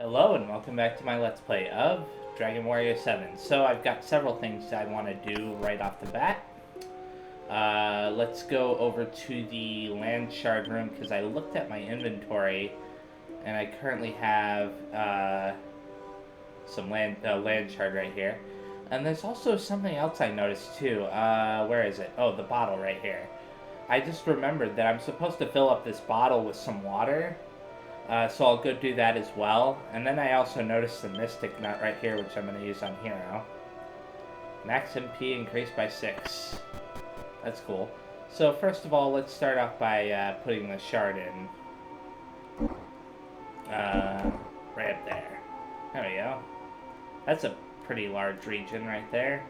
Hello and welcome back to my Let's Play of Dragon Warrior 7. So I've got several things I want to do right off the bat. Let's go over to the Landshark Room because I looked at my inventory and I currently have some land shard right here. And there's also something else I noticed too. Where is it? Oh, the bottle right here. I just remembered that I'm supposed to fill up this bottle with some water. So I'll go do that as well. And then I also noticed the Mystic Nut right here, which I'm going to use on Hero. Max MP increased by 6. That's cool. So first of all, let's start off by putting the shard in. Right up there. There we go. That's a pretty large region right there.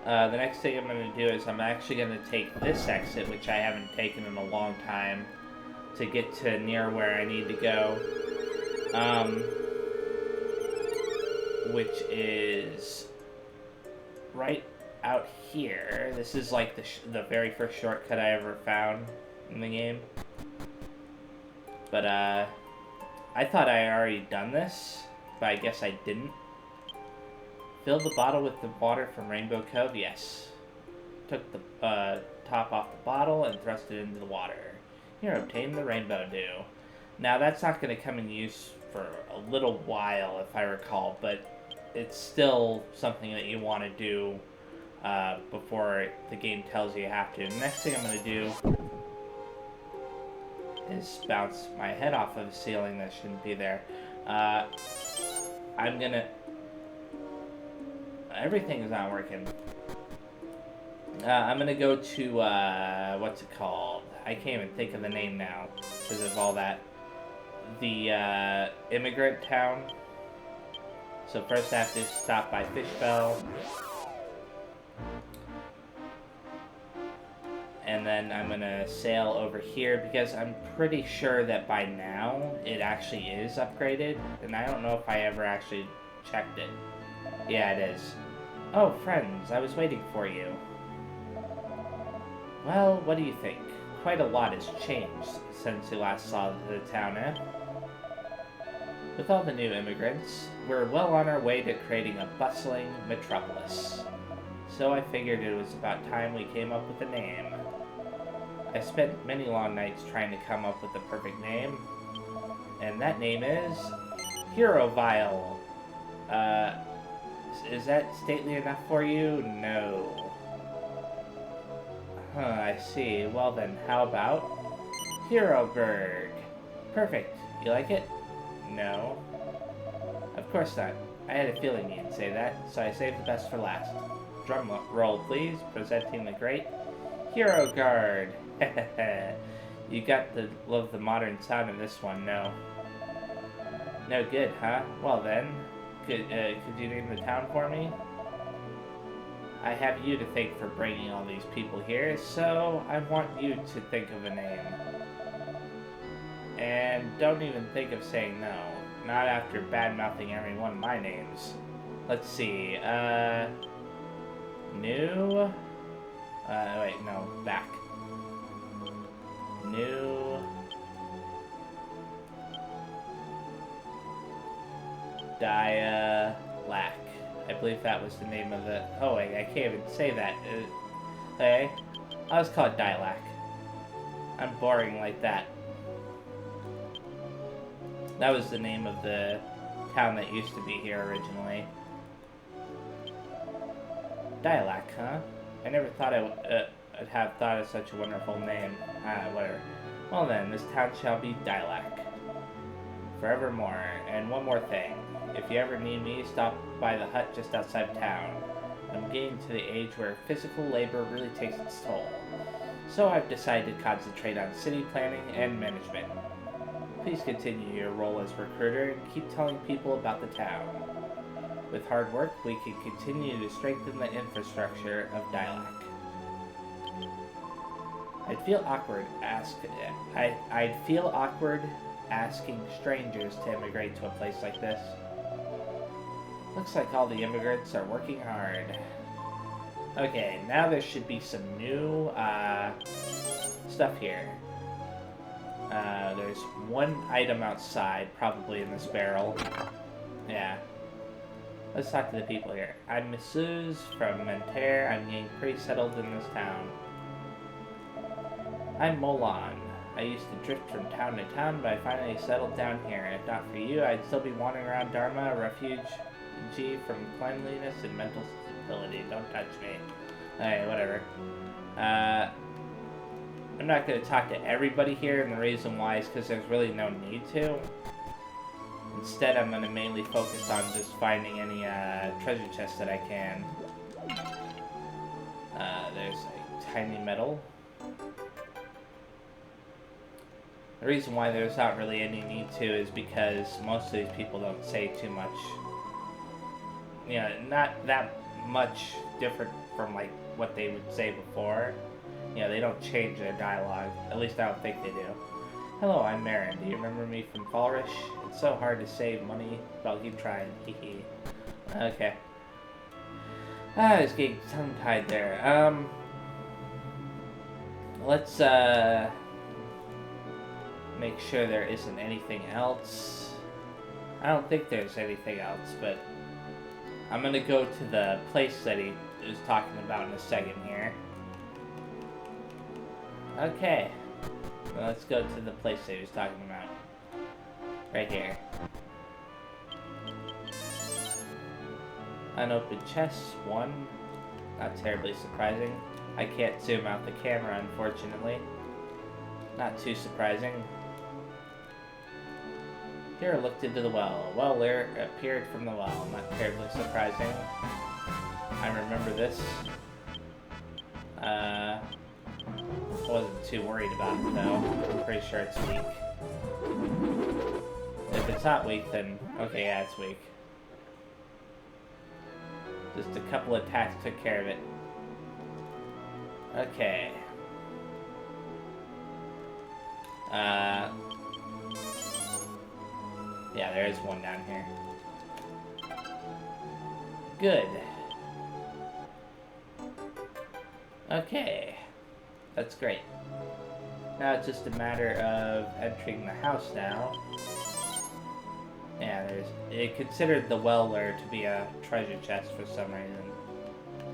The next thing I'm going to do is I'm actually going to take this exit, which I haven't taken in a long time, to get to near where I need to go, which is right out here. This is like the very first shortcut I ever found in the game, but I thought I had already done this, but I guess I didn't. Fill the bottle with the water from Rainbow Cove. Yes. Took the top off the bottle and thrust it into the water. Here, obtain the Rainbow Dew. Now, that's not going to come in use for a little while, if I recall, but it's still something that you want to do before the game tells you have to. The next thing I'm going to do is bounce my head off of a ceiling that shouldn't be there. I'm going to... Everything is not working. I'm going to go to, what's it called? I can't even think of the name now because of all that. The immigrant town. So first I have to stop by Fishbell. And then I'm going to sail over here because I'm pretty sure that by now it actually is upgraded. And I don't know if I ever actually checked it. Yeah, it is. Oh, friends, I was waiting for you. Well, what do you think? Quite a lot has changed since you last saw the town, eh? With all the new immigrants, we're well on our way to creating a bustling metropolis. So I figured it was about time we came up with a name. I spent many long nights trying to come up with the perfect name, and that name is Herovile. Is that stately enough for you? No. Huh, I see. Well then, how about Heroberg? Perfect. You like it? No. Of course not. I had a feeling you'd say that, so I saved the best for last. Drum roll, please. Presenting the great Hero Guard. You got to love the modern sound of this one, no? No good, huh? Well then, could you name the town for me? I have you to thank for bringing all these people here, so I want you to think of a name. And don't even think of saying no. Not after bad-mouthing every one of my names. Let's see, new... wait, no, back. New... Dialac. I believe that was the name of the... Oh, wait, I can't even say that. Okay. I'll just call it Dialac. I'm boring like that. That was the name of the town that used to be here originally. Dialac, huh? I never thought I'd have thought of such a wonderful name. Whatever. Well then, this town shall be Dialac. Forevermore. And one more thing. If you ever need me, stop by the hut just outside town. I'm getting to the age where physical labor really takes its toll. So I've decided to concentrate on city planning and management. Please continue your role as recruiter and keep telling people about the town. With hard work, we can continue to strengthen the infrastructure of Dialac. I'd feel awkward asking strangers to immigrate to a place like this. Looks like all the immigrants are working hard. Okay, now there should be some new stuff here. There's one item outside, probably in this barrel. Yeah. Let's talk to the people here. I'm Mrs. from Mentere. I'm getting pretty settled in this town. I'm Molon. I used to drift from town to town, but I finally settled down here. If not for you, I'd still be wandering around Dharma, a refugee from cleanliness and mental stability. Don't touch me. Alright, whatever. I'm not going to talk to everybody here, and the reason why is because there's really no need to. Instead, I'm going to mainly focus on just finding any treasure chests that I can. There's a tiny medal. The reason why there's not really any need to is because most of these people don't say too much. You know, not that much different from like what they would say before. You know, they don't change their dialogue. At least I don't think they do. Hello, I'm Marin. Do you remember me from Falrish? It's so hard to save money, but I'll keep trying. Hehe. Okay. I was getting tongue-tied there. Let's, make sure there isn't anything else. I don't think there's anything else, but I'm gonna go to the place that he was talking about in a second here. Okay. Well, let's go to the place that he was talking about. Right here. Unopened chest, 1. Not terribly surprising. I can't zoom out the camera, unfortunately. Not too surprising. Here, looked into the well. A well there appeared from the well. Not terribly surprising. I remember this. Wasn't too worried about it though. I'm pretty sure it's weak. If it's not weak, then okay, yeah, it's weak. Just a couple of attacks took care of it. Okay. Yeah, there is one down here. Good. Okay. That's great. Now it's just a matter of entering the house now. Yeah, it considered the well there to be a treasure chest for some reason.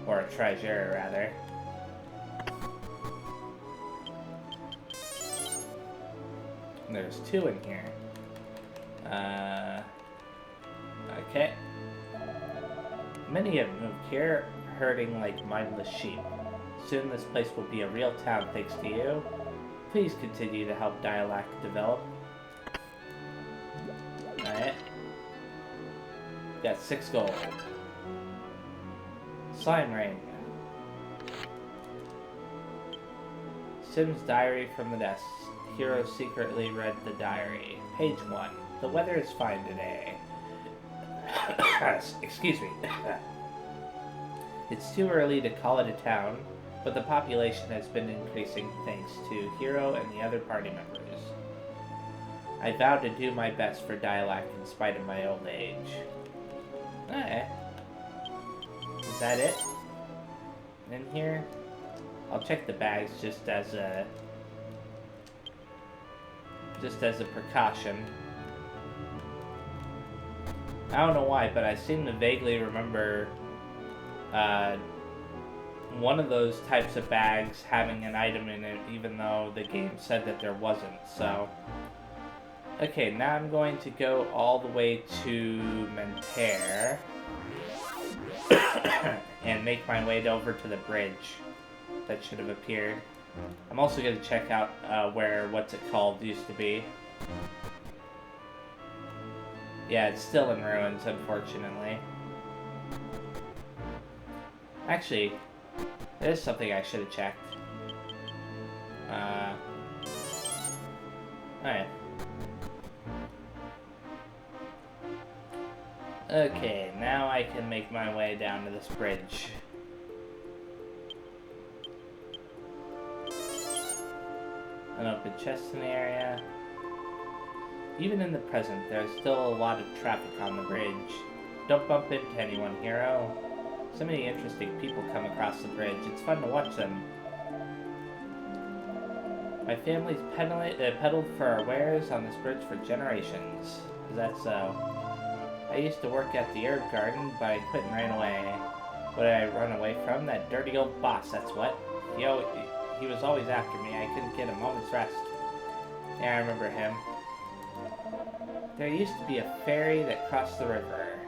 Or a treasure, rather. And there's 2 in here. Okay. Many have moved here, herding like mindless sheep. Soon this place will be a real town thanks to you. Please continue to help Dialect develop. Alright. Got 6 gold. Slime ring. Sim's diary from the desk. Hero secretly read the diary. Page 1. The weather is fine today. Excuse me. It's too early to call it a town, but the population has been increasing thanks to Hero and the other party members. I vow to do my best for Dialect in spite of my old age. Okay. Is that it? In here? I'll check the bags just as a precaution. I don't know why, but I seem to vaguely remember one of those types of bags having an item in it, even though the game said that there wasn't, so... Okay, now I'm going to go all the way to Mentere and make my way over to the bridge that should have appeared. I'm also going to check out where what's it called used to be. Yeah, it's still in ruins, unfortunately. Actually, there's something I should have checked. Alright. Okay, now I can make my way down to this bridge. An open chest in the area. Even in the present, there's still a lot of traffic on the bridge. Don't bump into anyone, Hero. So many interesting people come across the bridge. It's fun to watch them. My family's peddled for our wares on this bridge for generations. Is that so? I used to work at the herb garden, but I quit and ran away. What did I run away from? That dirty old boss, that's what. He was always after me. I couldn't get a moment's rest. Yeah, I remember him. There used to be a ferry that crossed the river.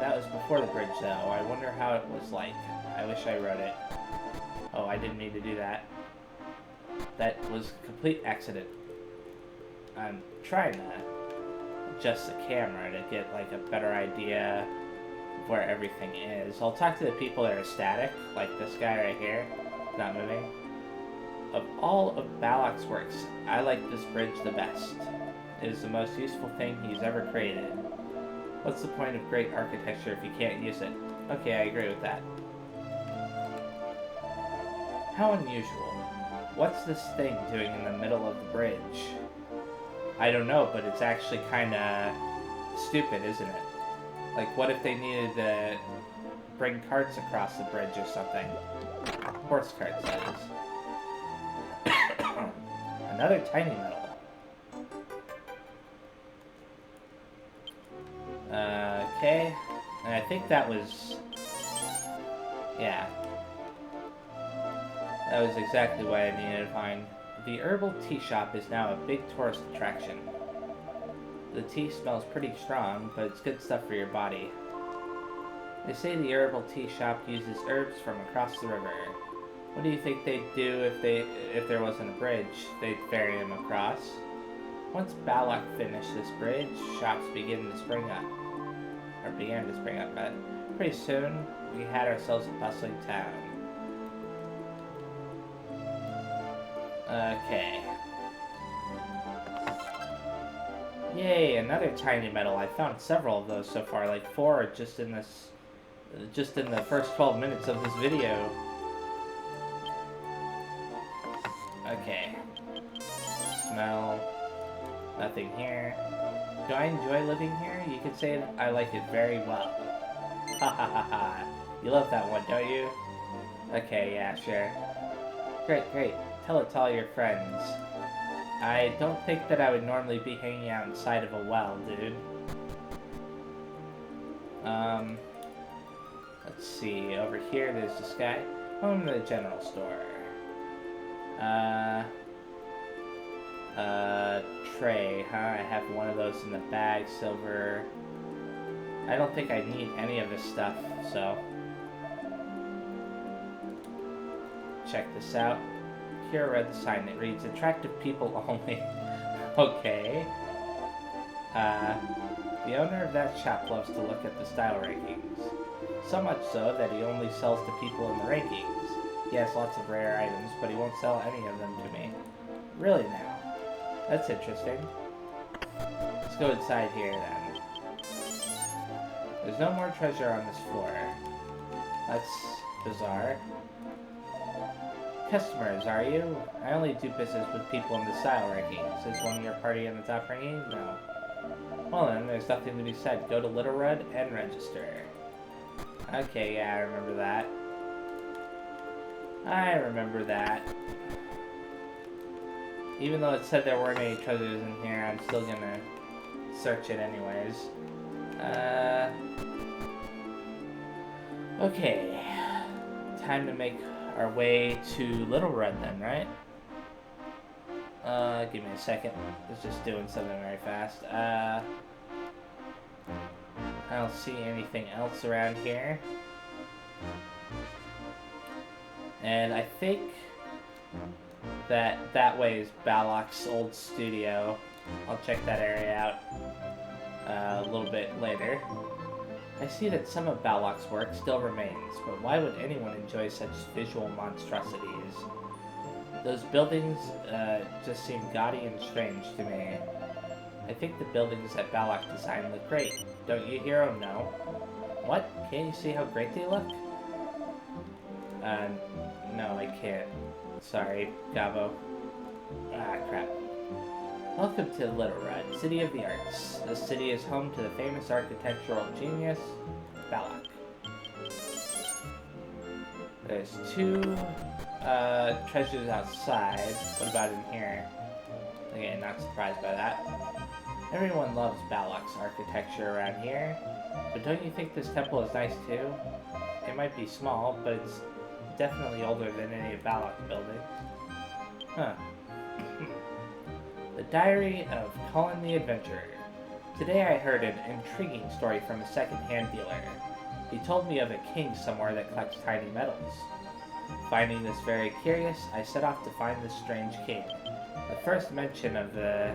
That was before the bridge, though. I wonder how it was like. I wish I wrote it. Oh, I didn't mean to do that. That was a complete accident. I'm trying to adjust the camera to get like a better idea of where everything is. I'll talk to the people that are static, like this guy right here, not moving. Of all of Balox's works, I like this bridge the best. It is the most useful thing he's ever created. What's the point of great architecture if you can't use it? Okay, I agree with that. How unusual. What's this thing doing in the middle of the bridge? I don't know, but it's actually kinda stupid, isn't it? Like, what if they needed to bring carts across the bridge or something? Horse carts, that is. Another tiny metal. Okay. And I think that was... yeah. That was exactly what I needed to find. The Herbal Tea Shop is now a big tourist attraction. The tea smells pretty strong, but it's good stuff for your body. They say the Herbal Tea Shop uses herbs from across the river. What do you think they'd do if there wasn't a bridge? They'd ferry them across. Once Balox finished this bridge, shops began to spring up. But pretty soon, we had ourselves a bustling town. Okay. Yay, another tiny metal. I found several of those so far, like 4 just in the first 12 minutes of this video. Okay. Smell. Nothing here. Do I enjoy living here? You could say I like it very well. Ha ha ha ha. You love that one, don't you? Okay, yeah, sure. Great. Tell it to all your friends. I don't think that I would normally be hanging out inside of a well, dude. Let's see. Over here, there's this guy. Home to the general store. Tray, huh? I have one of those in the bag, silver. I don't think I need any of this stuff, so. Check this out. Here I read the sign that reads, attractive people only. Okay. The owner of that shop loves to look at the style rankings. So much so that he only sells to people in the rankings. He has lots of rare items, but he won't sell any of them to me. Really now? That's interesting. Let's go inside here then. There's no more treasure on this floor. That's bizarre. Customers, are you? I only do business with people in the style rankings. Is one of your party in the top ranking? No. Well then, there's nothing to be said. Go to Litorud and register. Okay, yeah, I remember that. Even though it said there weren't any treasures in here, I'm still gonna search it anyways. Okay. Time to make our way to Litorud then, right? Give me a second. I was just doing something very fast. I don't see anything else around here. And I think that way is Balox's old studio. I'll check that area out a little bit later. I see that some of Balox's work still remains, but why would anyone enjoy such visual monstrosities? Those buildings just seem gaudy and strange to me. I think the buildings that Balox designed look great. Don't you, Hero? No. What? Can't you see how great they look? No, I can't. Sorry, Gabo. Ah, crap. Welcome to Litorud, City of the Arts. The city is home to the famous architectural genius, Balox. There's 2 Treasures outside. What about in here? Okay, not surprised by that. Everyone loves Balox architecture around here, but don't you think this temple is nice too? It might be small, but it's definitely older than any of Balox buildings. Huh. The Diary of Colin the Adventurer. Today I heard an intriguing story from a second-hand dealer. He told me of a king somewhere that collects tiny metals. Finding this very curious, I set off to find this strange king. The first mention of the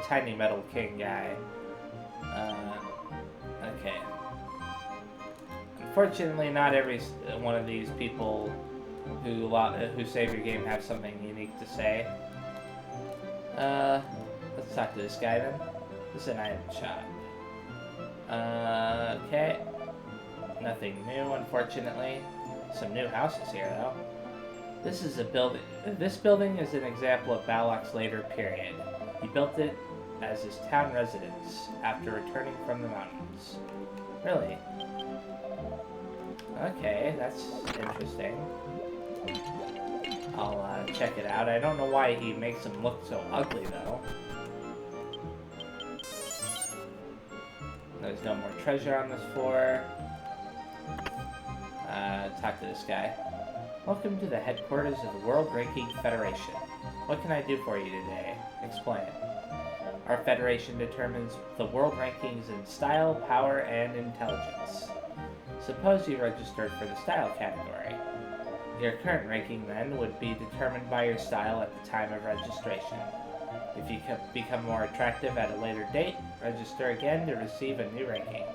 tiny metal king guy. Okay. Unfortunately, not every one of these people who save your game have something unique to say. Let's talk to this guy then. This is an item shop. Okay. Nothing new, unfortunately. Some new houses here, though. This is a building. This building is an example of Balox's later period. He built it as his town residence after returning from the mountains. Really? Okay, that's interesting. I'll check it out. I don't know why he makes them look so ugly, though. There's no more treasure on this floor. Talk to this guy. Welcome to the headquarters of the World Ranking Federation. What can I do for you today? Explain. Our federation determines the world rankings in style, power, and intelligence. Suppose you registered for the style category. Your current ranking, then, would be determined by your style at the time of registration. If you become more attractive at a later date, register again to receive a new ranking.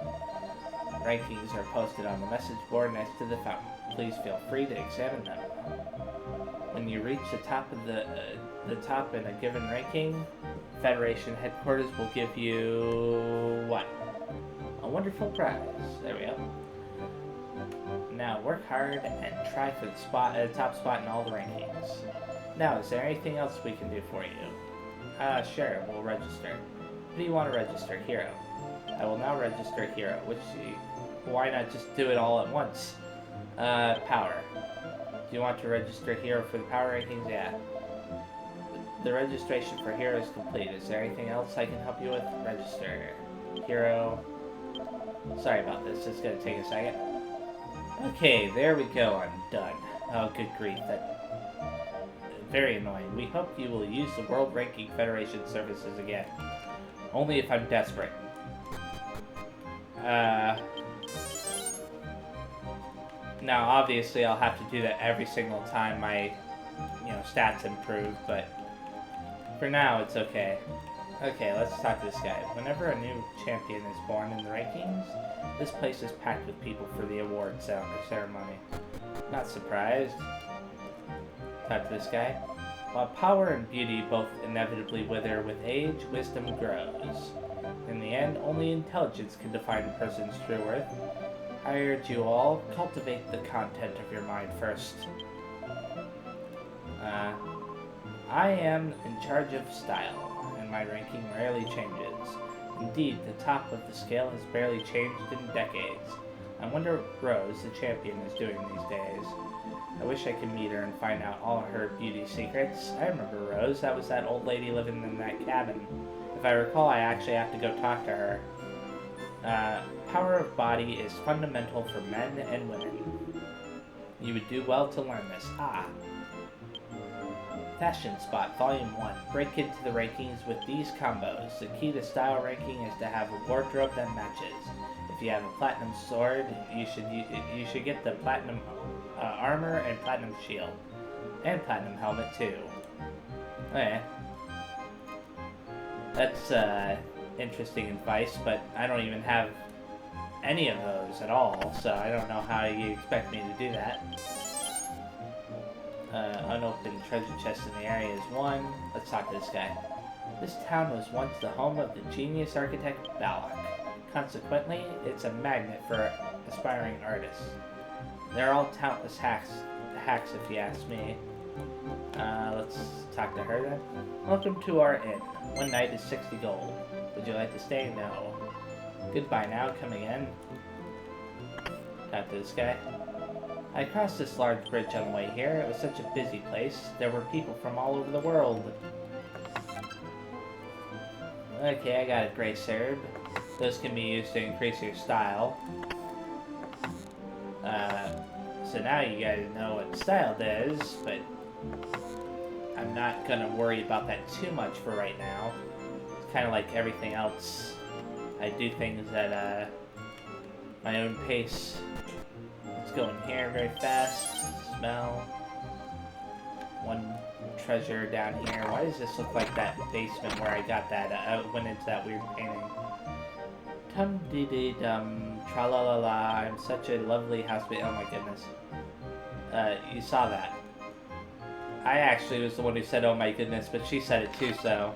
Rankings are posted on the message board next to the fountain. Please feel free to examine them. When you reach the top of the top in a given ranking, Federation headquarters will give you what? A wonderful prize. There we go. Now work hard and try for the top spot in all the rankings. Now, is there anything else we can do for you? Sure, we'll register. What do you want to register? Hero. I will now register Hero, why not just do it all at once? Power. Do you want to register Hero for the power rankings? Yeah. The registration for Hero is complete. Is there anything else I can help you with? Register. Hero. Sorry about this. It's going to take a second. Okay, there we go. I'm done. Oh, good grief. That very annoying. We hope you will use the World Ranking Federation services again. Only if I'm desperate. Now, obviously, I'll have to do that every single time my, stats improve, but for now, it's okay. Okay, let's talk to this guy. Whenever a new champion is born in the rankings, this place is packed with people for the award ceremony. Not surprised. Talk to this guy. While power and beauty both inevitably wither with age, wisdom grows. In the end, only intelligence can define a person's true worth. I urge you all, cultivate the content of your mind first. I am in charge of style, and my ranking rarely changes. Indeed, the top of the scale has barely changed in decades. I wonder what Rose, the champion, is doing these days. I wish I could meet her and find out all of her beauty secrets. I remember Rose. That was that old lady living in that cabin. If I recall, I actually have to go talk to her. Power of body is fundamental for men and women. You would do well to learn this. Fashion Spot, Volume 1. Break into the rankings with these combos. The key to style ranking is to have a wardrobe that matches. If you have a platinum sword, you should get the platinum armor and platinum shield. And platinum helmet, too. Okay. That's interesting advice, but I don't even have any of those at all, so I don't know how you expect me to do that. Unopened treasure chest in the area is one. Let's talk to this guy. This town was once the home of the genius architect Balox. Consequently, it's a magnet for aspiring artists. They're all talentless hacks if you ask me. Let's talk to her then. Welcome to our inn. One night is 60 gold. Would you like to stay? No. Goodbye now, come again. Talk to this guy. I crossed this large bridge on the way here. It was such a busy place. There were people from all over the world. Okay, I got a grace herb. Those can be used to increase your style. So now you guys know what style does, but I'm not gonna worry about that too much for right now. It's kind of like everything else. I do things at my own pace. Let's go in here very fast. Smell. One treasure down here. Why does this look like that basement where I got that, went into that weird painting? Tum-dee-dee-dum, tra-la-la-la, I'm such a lovely housemate. Oh my goodness. You saw that. I actually was the one who said, oh my goodness, but she said it too, so.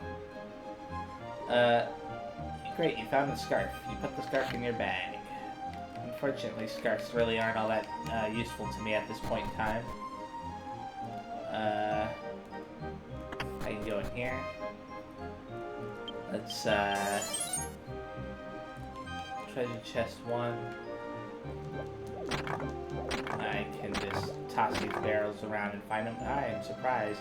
Great, you found the scarf. You put the scarf in your bag. Unfortunately, scarves really aren't all that useful to me at this point in time. I can go in here. Let's, treasure chest 1. I can just toss these barrels around and find them. I am surprised.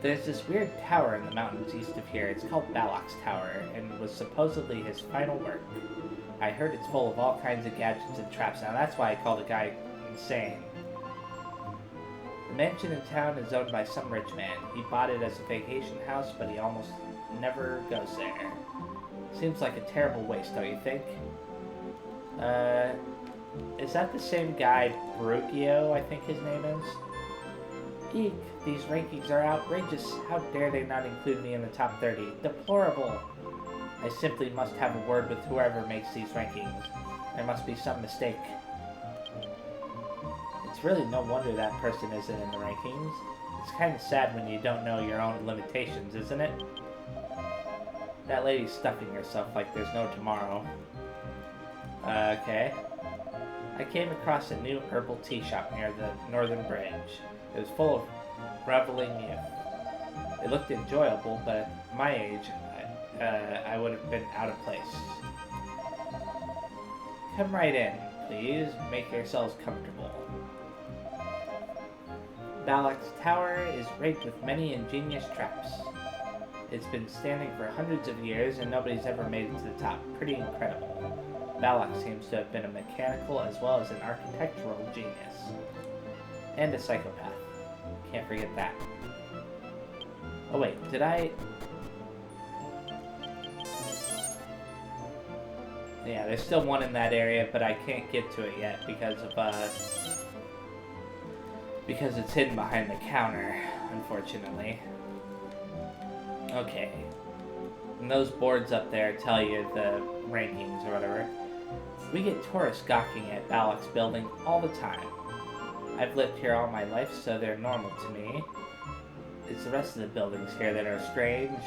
There's this weird tower in the mountains east of here. It's called Balox Tower, and was supposedly his final work. I heard it's full of all kinds of gadgets and traps. Now that's why I call the guy insane. The mansion in town is owned by some rich man. He bought it as a vacation house, but he almost never goes there. Seems like a terrible waste, don't you think? Is that the same guy, Brugio, I think his name is? Eek, these rankings are outrageous. How dare they not include me in the top 30? Deplorable. I simply must have a word with whoever makes these rankings. There must be some mistake. It's really no wonder that person isn't in the rankings. It's kind of sad when you don't know your own limitations, isn't it? That lady's stuffing herself like there's no tomorrow. Okay. I came across a new herbal tea shop near the northern bridge. It was full of reveling youth. It looked enjoyable, but at my age, I would have been out of place. Come right in, please. Make yourselves comfortable. Balox Tower is rigged with many ingenious traps. It's been standing for hundreds of years and nobody's ever made it to the top. Pretty incredible. Balox seems to have been a mechanical as well as an architectural genius. And a psychopath. Can't forget that. Oh wait, did I... Yeah, there's still one in that area, but I can't get to it yet because of, because it's hidden behind the counter, unfortunately. Okay. And those boards up there tell you the rankings or whatever. We get tourists gawking at Balox building all the time. I've lived here all my life, so they're normal to me. It's the rest of the buildings here that are strange.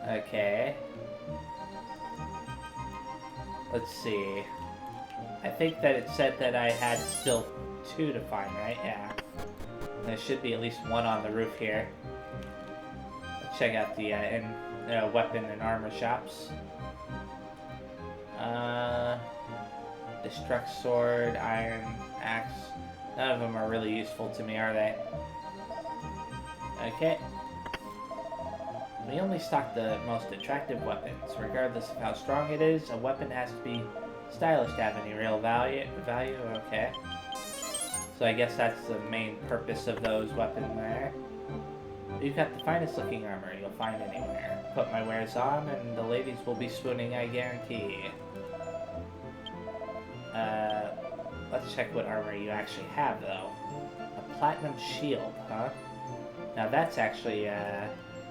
Okay. Let's see. I think that it said that I had still 2 to find, right? Yeah. There should be at least 1 on the roof here. Let's check out the weapon and armor shops. Destruct sword, iron, axe. None of them are really useful to me, are they? Okay. We only stock the most attractive weapons. Regardless of how strong it is, a weapon has to be stylish to have any real value. Okay. So I guess that's the main purpose of those weapons there. You've got the finest looking armor you'll find anywhere. Put my wares on and the ladies will be swooning, I guarantee. Let's check what armor you actually have, though. A platinum shield, huh? Now that's actually,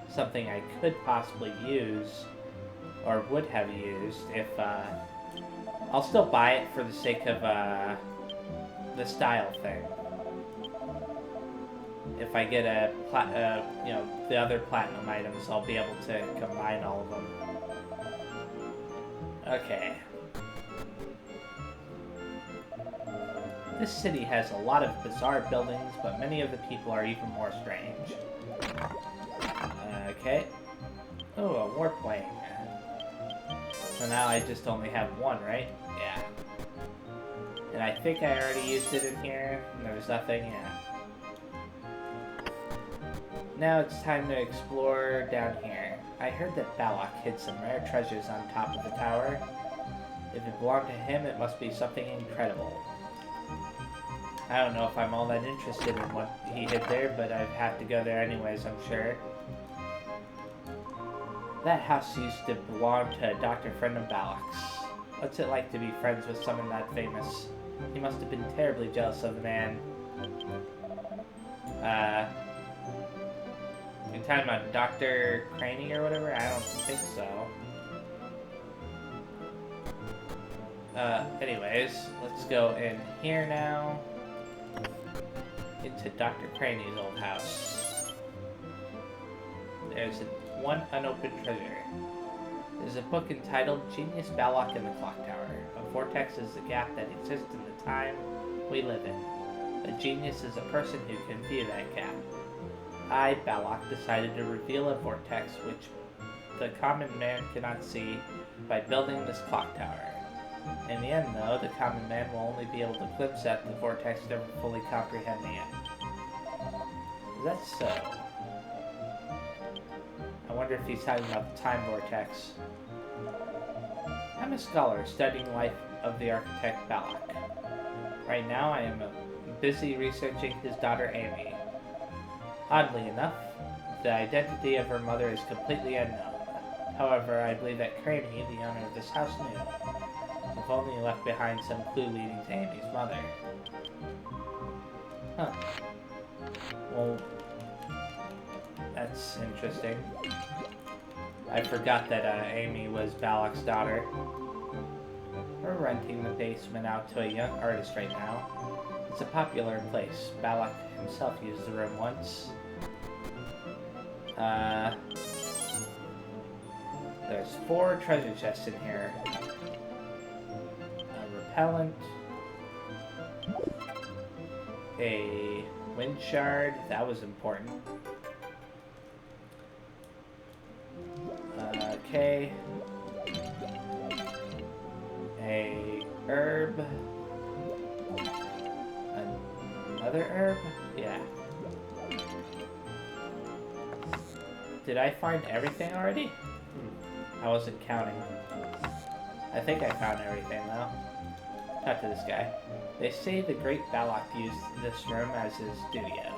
something I could possibly use, or would have used, if, I'll still buy it for the sake of, the style thing. If I get a, you know, the other platinum items, I'll be able to combine all of them. Okay. This city has a lot of bizarre buildings, but many of the people are even more strange. Okay. Oh, a warp wing. So now I just only have 1, right? Yeah. And I think I already used it in here. And there was nothing, yeah. Now it's time to explore down here. I heard that Balox hid some rare treasures on top of the tower. If it belonged to him, it must be something incredible. I don't know if I'm all that interested in what he hid there, but I'd have to go there anyways, I'm sure. That house used to belong to a doctor friend of Balox. What's it like to be friends with someone that famous? He must have been terribly jealous of the man. You're talking about Dr. Craney or whatever? I don't think so. Anyways, let's go in here now. Into Dr. Craney's old house. There's one unopened treasure. There's a book entitled Genius Balox in the Clock Tower. A vortex is the gap that exists in the time we live in. A genius is a person who can view that gap. I, Balox, decided to reveal a vortex which the common man cannot see by building this clock tower. In the end, though, the common man will only be able to glimpse at the vortex, never fully comprehending it. Is that so? I wonder if he's talking about the time vortex. I'm a scholar studying the life of the architect Balox. Right now, I am busy researching his daughter Amy. Oddly enough, the identity of her mother is completely unknown. However, I believe that Craney, the owner of this house, knew. If only he left behind some clue leading to Amy's mother. Huh. Well, that's interesting. I forgot that Amy was Balox's daughter. We're renting the basement out to a young artist right now. It's a popular place. Balox himself used the room once. There's 4 treasure chests in here. A repellent. A wind shard. That was important. Okay. A herb. Another herb? Yeah. Did I find everything already? I wasn't counting. I think I found everything though. Talk to this guy. They say the great Balox used this room as his studio.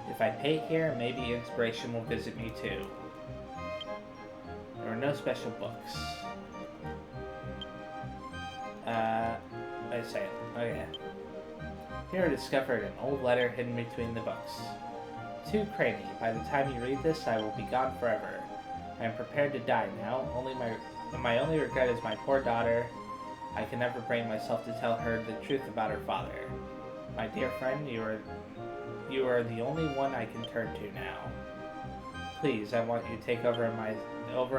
If I pay here, maybe inspiration will visit me too. There are no special books. I say it. Oh yeah. Here I discovered an old letter hidden between the books. To Craney, by the time you read this, I will be gone forever. I am prepared to die now. My only regret is my poor daughter. I can never bring myself to tell her the truth about her father. My dear friend, you are the only one I can turn to now. Please, I want you to take over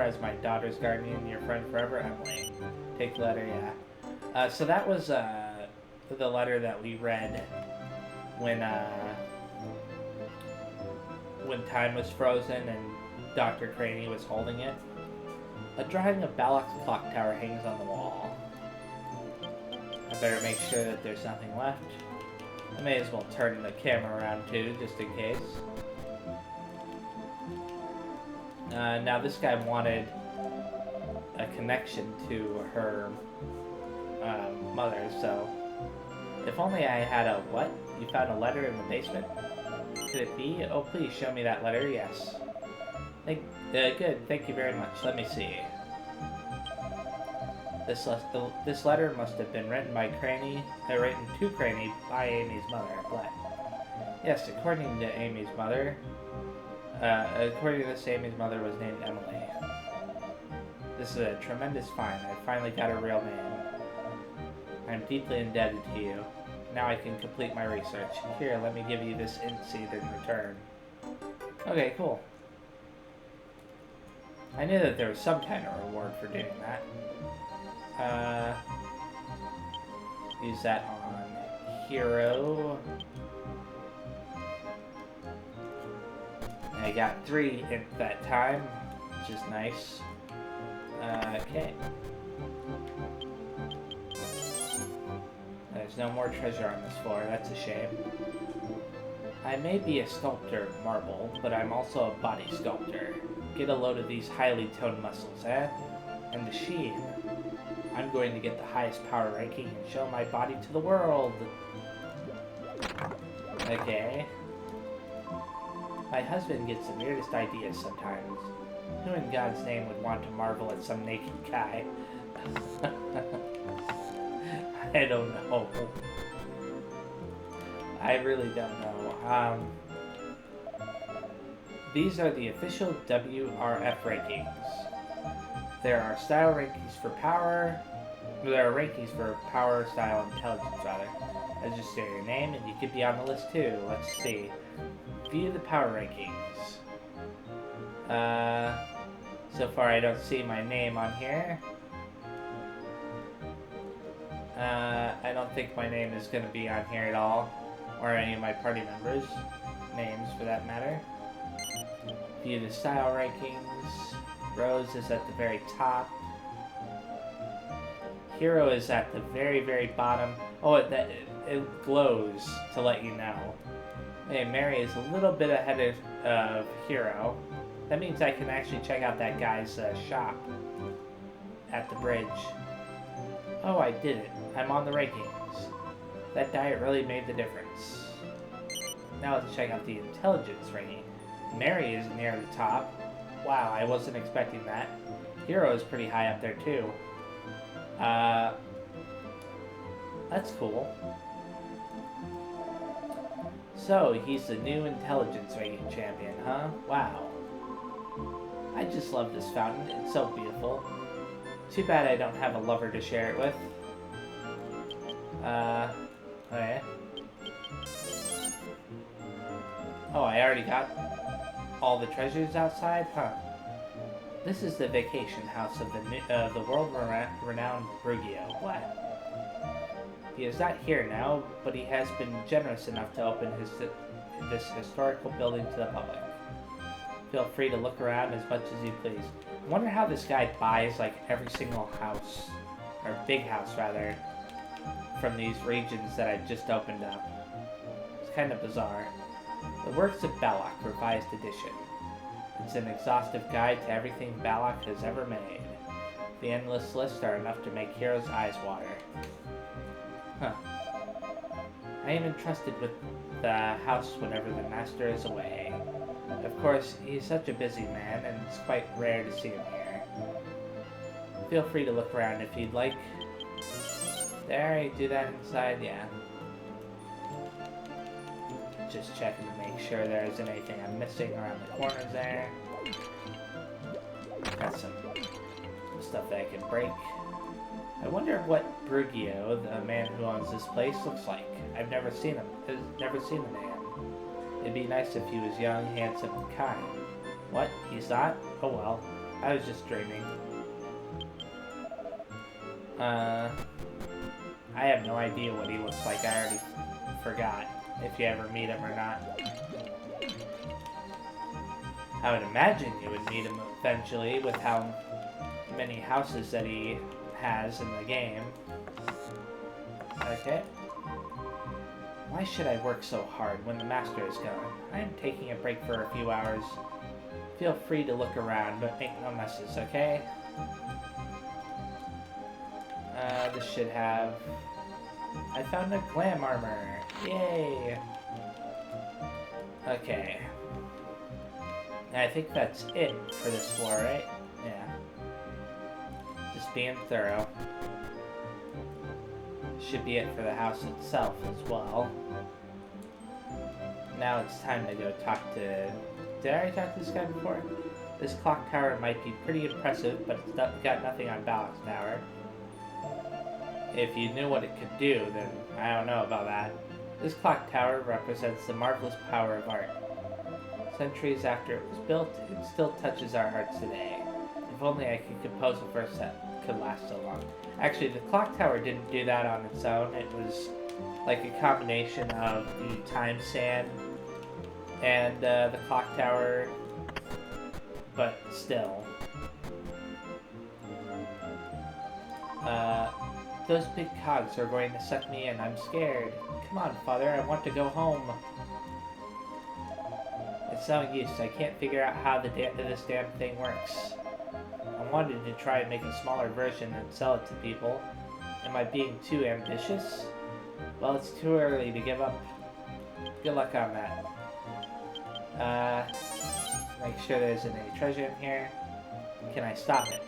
as my daughter's guardian, your friend forever, Emily. Take the letter, yeah. So that was the letter that we read when time was frozen and Dr. Craney was holding it. A drawing of Balox clock tower hangs on the wall. I better make sure that there's nothing left. I may as well turn the camera around too, just in case. Now this guy wanted a connection to her mother, so if only I had a what? You found a letter in the basement? Could it be? Oh, please show me that letter. Yes. Good. Thank you very much. Let me see. This letter must have been written by written to Craney by Amy's mother. But yes, according to Amy's mother, according to this, Amy's mother was named Emily. This is a tremendous find. I finally got a real name. I'm deeply indebted to you. Now I can complete my research. Here, let me give you this int seed in return. Okay, cool. I knew that there was some kind of reward for doing that. Use that on Hero. I got 3 in that time, which is nice. Okay. There's There's no more treasure on this floor. That's a shame. I may be a sculptor of marble, but I'm also a body sculptor. Get a load of these highly toned muscles, eh? And the sheen. I'm going to get the highest power ranking and show my body to the world. Okay. My husband gets the weirdest ideas sometimes. Who in God's name would want to marvel at some naked guy? I don't know. I really don't know. These are the official WRF rankings. There are style rankings for power. There are rankings for power, style, intelligence, rather. As just say your name, and you could be on the list too. Let's see. View the power rankings. So far I don't see my name on here. I don't think my name is going to be on here at all. Or any of my party members' names, for that matter. View the style rankings. Rose is at the very top. Hero is at the very, very bottom. Oh, it glows to let you know. Hey, Mary is a little bit ahead of Hero. That means I can actually check out that guy's shop at the bridge. Oh, I did it. I'm on the rankings. That diet really made the difference. Now let's check out the intelligence ranking. Mary is near the top. Wow, I wasn't expecting that. Hero is pretty high up there too. That's cool. So, he's the new intelligence ranking champion, huh? Wow. I just love this fountain. It's so beautiful. Too bad I don't have a lover to share it with. Okay. Oh, I already got all the treasures outside? Huh. This is the vacation house of the world-renowned Brugio. What? He is not here now, but he has been generous enough to open this historical building to the public. Feel free to look around as much as you please. I wonder how this guy buys, like, every single house, or big house, rather, from these regions that I've just opened up. It's kind of bizarre. The Works of Balox, Revised Edition. It's an exhaustive guide to everything Balox has ever made. The endless lists are enough to make Hero's eyes water. Huh. I am entrusted with the house whenever the master is away. Of course, he's such a busy man, and it's quite rare to see him here. Feel free to look around if you'd like. There, you do that inside, yeah. Just checking to make sure there isn't anything I'm missing around the corners there. Got some stuff that I can break. I wonder what Brugio, the man who owns this place, looks like. I've never seen him. Never seen the man. It'd be nice if he was young, handsome, and kind. What? He's not? Oh well. I was just dreaming. I have no idea what he looks like. I already forgot if you ever meet him or not. I would imagine you would meet him eventually with how many houses that he has in the game. Okay. Why should I work so hard when the master is gone? I am taking a break for a few hours. Feel free to look around, but make no messes, okay? This should have... I found a glam armor! Yay! Okay. I think that's it for this floor, right? Yeah. Just being thorough. Should be it for the house itself as well. Now it's time to go talk to... Did I already talk to this guy before? This clock tower might be pretty impressive, but it's got nothing on Balox Tower. If you knew what it could do, then I don't know about that. This clock tower represents the marvelous power of art. Centuries after it was built, it still touches our hearts today. If only I could compose a verse that could last so long. Actually, the clock tower didn't do that on its own. It was like a combination of the time sand and the clock tower, but still. Those big cogs are going to suck me in. I'm scared. Come on, Father, I want to go home. It's no use. I can't figure out how this damn thing works. I wanted to try and make a smaller version and sell it to people. Am I being too ambitious? Well, it's too early to give up. Good luck on that. Make sure there isn't any treasure in here. Can I stop it?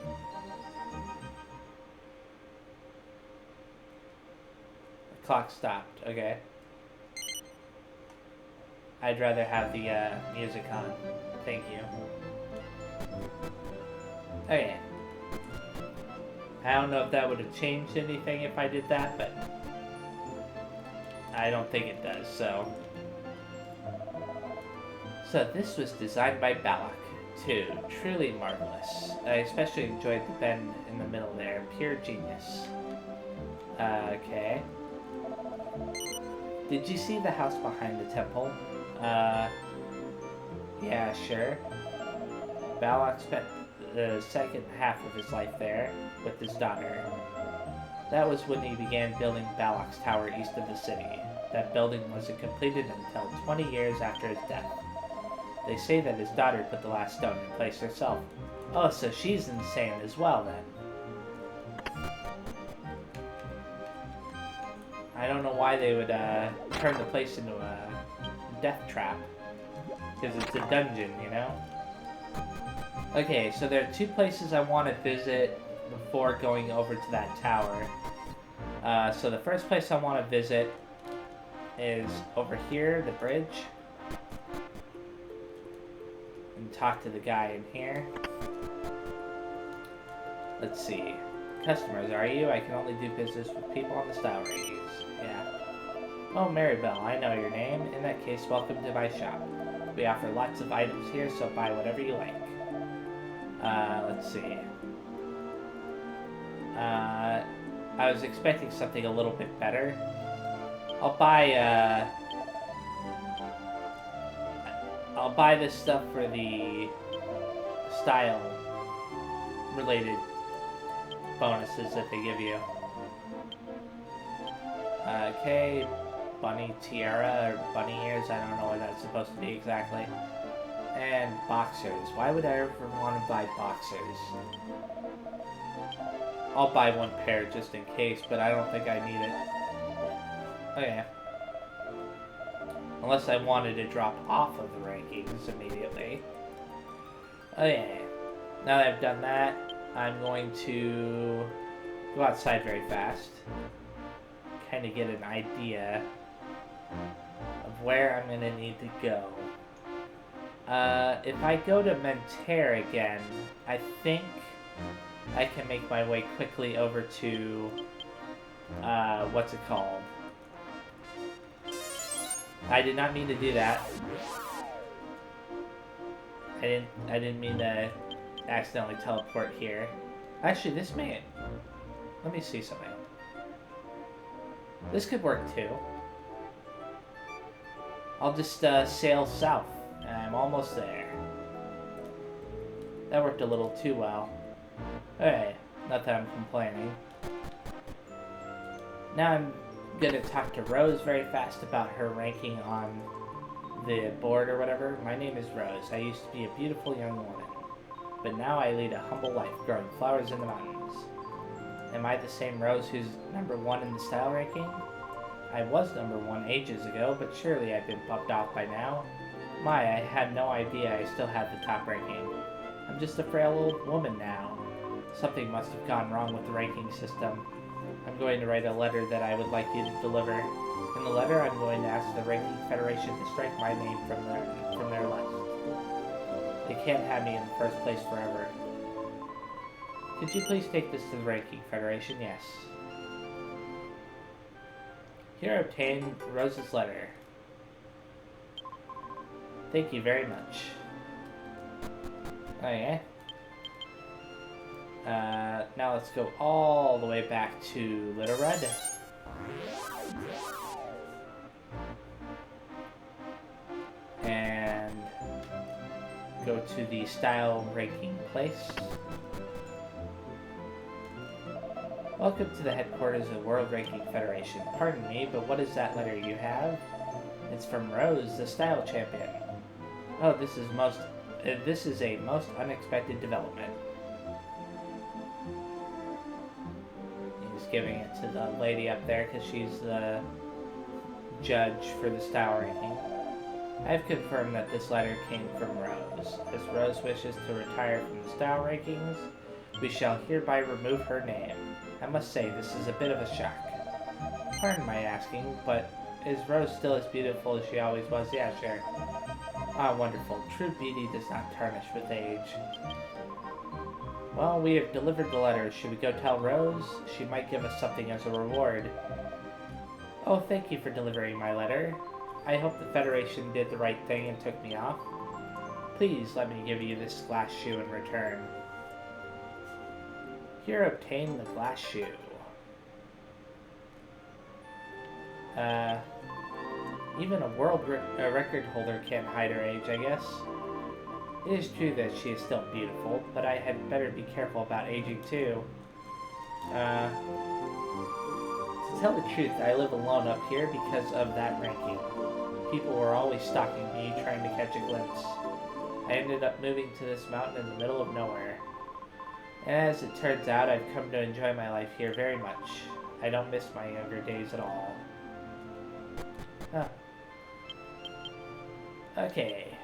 The clock stopped. Okay. I'd rather have the music on. Thank you. Okay. I don't know if that would have changed anything if I did that, but I don't think it does, so. So this was designed by Balox, too. Truly marvelous. I especially enjoyed the bend in the middle there. Pure genius. Okay. Did you see the house behind the temple? Yeah, sure. Balox spent the second half of his life there with his daughter. That was when he began building Balox Tower east of the city. That building wasn't completed until 20 years after his death. They say that his daughter put the last stone in place herself. Oh, so she's insane as well, then. I don't know why they would turn the place into a death trap. Because it's a dungeon, you know? Okay, so there are two places I want to visit before going over to that tower. So the first place I want to visit is over here, the bridge. And talk to the guy in here. Let's see. Customers, are you? I can only do business with people on the style rankings. Yeah. Oh, Maribel, I know your name. In that case, welcome to my shop. We offer lots of items here, so buy whatever you like. Let's see. I was expecting something a little bit better. I'll buy this stuff for the style-related bonuses that they give you. Okay, bunny tiara or bunny ears. I don't know what that's supposed to be exactly. And boxers. Why would I ever want to buy boxers? I'll buy one pair just in case, but I don't think I need it. Okay. Unless I wanted to drop off of the rankings immediately. Okay. Now that I've done that, I'm going to go outside very fast. Kind of get an idea of where I'm going to need to go. If I go to Mentere again, I think I can make my way quickly over to, what's it called? I did not mean to do that. I didn't mean to accidentally teleport here. Actually, this may... Let me see something. This could work too. I'll just sail south. I'm almost there. That worked a little too well. Alright, not that I'm complaining. Now I'm gonna talk to Rose very fast about her ranking on the board or whatever. My name is Rose. I used to be a beautiful young woman, but now I lead a humble life growing flowers in the mountains. Am I the same Rose who's #1 in the style ranking? I was #1 ages ago, but surely I've been bumped off by now. My, I had no idea I still had the top ranking. I'm just a frail old woman now. Something must have gone wrong with the ranking system. I'm going to write a letter that I would like you to deliver. In the letter, I'm going to ask the Ranking Federation to strike my name from their list. They can't have me in the first place forever. Could you please take this to the Ranking Federation? Yes. Here, obtain Rose's letter. Thank you very much. Okay. Now let's go all the way back to Litorud. And go to the style ranking place. Welcome to the headquarters of the World Ranking Federation. Pardon me, but what is that letter you have? It's from Rose, the style champion. Oh, this is a most unexpected development. He's giving it to the lady up there because she's the judge for the style ranking. I have confirmed that this letter came from Rose. As Rose wishes to retire from the style rankings, we shall hereby remove her name. I must say, this is a bit of a shock. Pardon my asking, but is Rose still as beautiful as she always was? Yeah, sure. Ah, wonderful. True beauty does not tarnish with age. Well, we have delivered the letter. Should we go tell Rose? She might give us something as a reward. Oh, thank you for delivering my letter. I hope the Federation did the right thing and took me off. Please let me give you this glass shoe in return. Here, obtain the glass shoe. Even a world record holder can't hide her age, I guess. It is true that she is still beautiful, but I had better be careful about aging too. To tell the truth, I live alone up here because of that ranking. People were always stalking me, trying to catch a glimpse. I ended up moving to this mountain in the middle of nowhere. And as it turns out, I've come to enjoy my life here very much. I don't miss my younger days at all. Huh. Okay.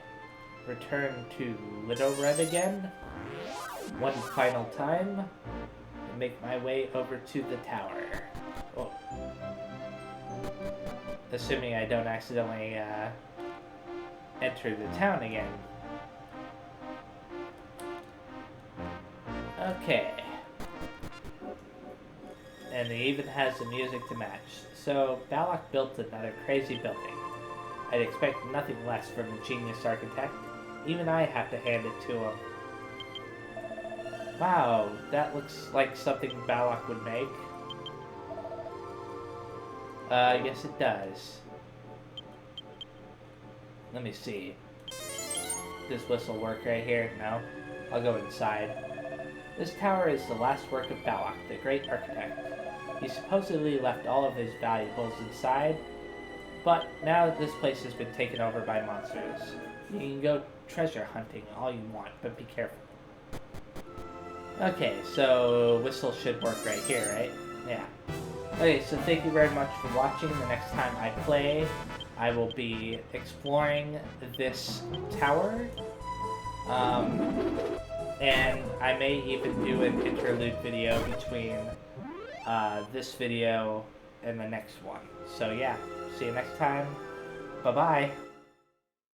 Return to Litorud again. One final time. And make my way over to the tower. Oh. Assuming I don't accidentally enter the town again. Okay. And it even has the music to match. So, Balox built another crazy building. I'd expect nothing less from a genius architect. Even I have to hand it to him. Wow, that looks like something Balox would make. Yes it does. Let me see. Does whistle work right here? No? I'll go inside. This tower is the last work of Balox, the great architect. He supposedly left all of his valuables inside, but now this place has been taken over by monsters. You can go treasure hunting all you want, but be careful. Okay, so whistle should work right here, right? Yeah. Okay, so thank you very much for watching. The next time I play, I will be exploring this tower. And I may even do an interlude video between this video and the next one. So yeah, see you next time. Bye-bye.